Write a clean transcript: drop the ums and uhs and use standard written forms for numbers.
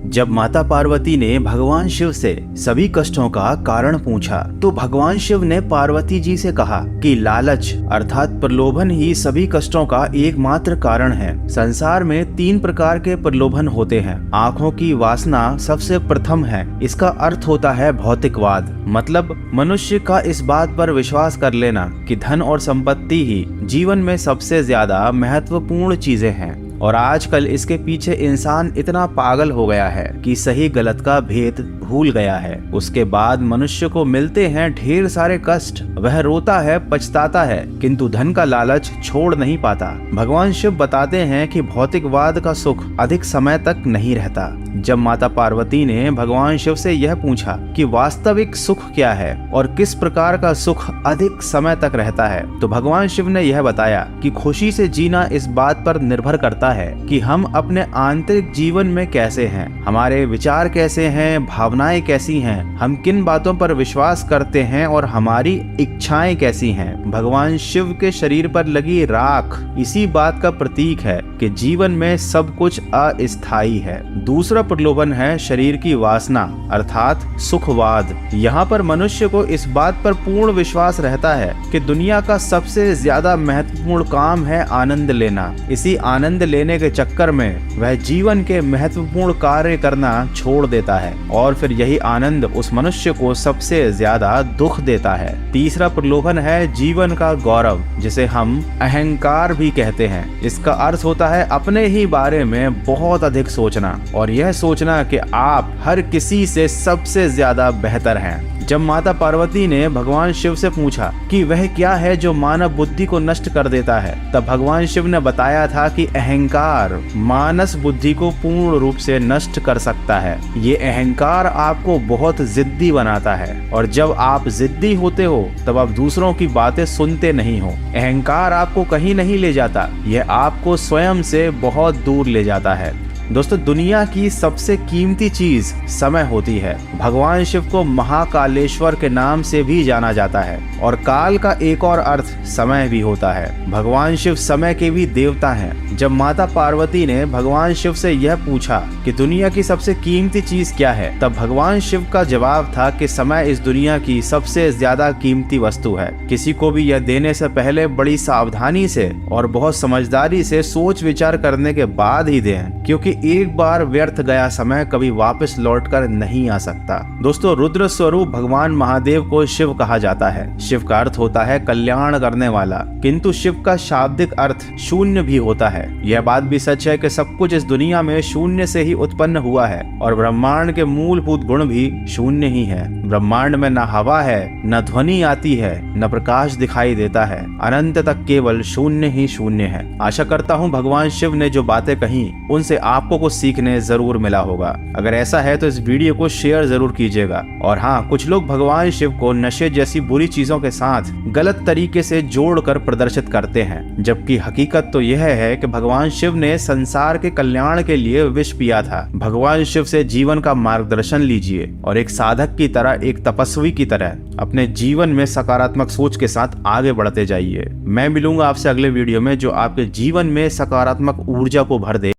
जब माता पार्वती ने भगवान शिव से सभी कष्टों का कारण पूछा तो भगवान शिव ने पार्वती जी से कहा कि लालच अर्थात प्रलोभन ही सभी कष्टों का एकमात्र कारण है। संसार में 3 प्रकार के प्रलोभन होते हैं। आँखों की वासना सबसे प्रथम है। इसका अर्थ होता है भौतिकवाद, मतलब मनुष्य का इस बात पर विश्वास कर लेना कि धन और संपत्ति ही जीवन में सबसे ज्यादा महत्वपूर्ण चीजें हैं। और आजकल इसके पीछे इंसान इतना पागल हो गया है कि सही गलत का भेद भूल गया है। उसके बाद मनुष्य को मिलते हैं ढेर सारे कष्ट, वह रोता है, पछताता है, किंतु धन का लालच छोड़ नहीं पाता। भगवान शिव बताते हैं कि भौतिकवाद का सुख अधिक समय तक नहीं रहता। जब माता पार्वती ने भगवान शिव से यह पूछा कि वास्तविक सुख क्या है और किस प्रकार का सुख अधिक समय तक रहता है, तो भगवान शिव ने यह बताया कि खुशी से जीना इस बात पर निर्भर करता है कि हम अपने आंतरिक जीवन में कैसे हैं, हमारे विचार कैसे हैं, भावनाएं कैसी हैं, हम किन बातों पर विश्वास करते हैं और हमारी इच्छाएं कैसी हैं। भगवान शिव के शरीर पर लगी राख इसी बात का प्रतीक है कि जीवन में सब कुछ अस्थायी है। दूसरा प्रलोभन है शरीर की वासना अर्थात सुखवाद। यहाँ पर मनुष्य को इस बात पर पूर्ण विश्वास रहता है कि दुनिया का सबसे ज्यादा महत्वपूर्ण काम है आनंद लेना। इसी आनंद लेने के चक्कर में वह जीवन के महत्वपूर्ण कार्य करना छोड़ देता है और फिर यही आनंद उस मनुष्य को सबसे ज्यादा दुख देता है। तीसरा प्रलोभन है जीवन का गौरव, जिसे हम अहंकार भी कहते हैं। इसका अर्थ होता है अपने ही बारे में बहुत अधिक सोचना और यह सोचना कि आप हर किसी से सबसे ज्यादा बेहतर हैं। जब माता पार्वती ने भगवान शिव से पूछा कि वह क्या है जो मानव बुद्धि को नष्ट कर देता है, तब भगवान शिव ने बताया था कि अहंकार मानस बुद्धि को पूर्ण रूप से नष्ट कर सकता है। ये अहंकार आपको बहुत जिद्दी बनाता है और जब आप जिद्दी होते हो तब आप दूसरों की बातें सुनते नहीं हो। अहंकार आपको कहीं नहीं ले जाता, यह आपको स्वयं से बहुत दूर ले जाता है। दोस्तों, दुनिया की सबसे कीमती चीज समय होती है। भगवान शिव को महाकालेश्वर के नाम से भी जाना जाता है और काल का एक और अर्थ समय भी होता है। भगवान शिव समय के भी देवता हैं। जब माता पार्वती ने भगवान शिव से यह पूछा कि दुनिया की सबसे कीमती चीज क्या है, तब भगवान शिव का जवाब था कि समय इस दुनिया की सबसे ज्यादा कीमती वस्तु है। किसी को भी यह देने से पहले बड़ी सावधानी से और बहुत समझदारी से सोच विचार करने के बाद ही दें, क्योंकि एक बार व्यर्थ गया समय कभी वापस लौटकर नहीं आ सकता। दोस्तों, रुद्र स्वरूप भगवान महादेव को शिव कहा जाता है। शिव का अर्थ होता है कल्याण करने वाला, किंतु शिव का शाब्दिक अर्थ शून्य भी होता है। यह बात भी सच है कि सब कुछ इस दुनिया में शून्य से ही उत्पन्न हुआ है और ब्रह्मांड के मूलभूत गुण भी शून्य ही है। ब्रह्मांड में न हवा है, न ध्वनि आती है, न प्रकाश दिखाई देता है। अनंत तक केवल शून्य ही शून्य है। आशा करता हूँ भगवान शिव ने जो बातें कही उनसे आपको कुछ सीखने जरूर मिला होगा। अगर ऐसा है तो इस वीडियो को शेयर जरूर कीजिएगा। और हाँ, कुछ लोग भगवान शिव को नशे जैसी बुरी चीजों के साथ गलत तरीके से जोड़कर प्रदर्शित करते हैं, जबकि हकीकत तो यह है कि भगवान शिव ने संसार के कल्याण के लिए विष पिया था। भगवान शिव से जीवन का मार्गदर्शन लीजिए और एक साधक की तरह, एक तपस्वी की तरह अपने जीवन में सकारात्मक सोच के साथ आगे बढ़ते जाइए। मैं मिलूंगा आपसे अगले वीडियो में जो आपके जीवन में सकारात्मक ऊर्जा को भर दे।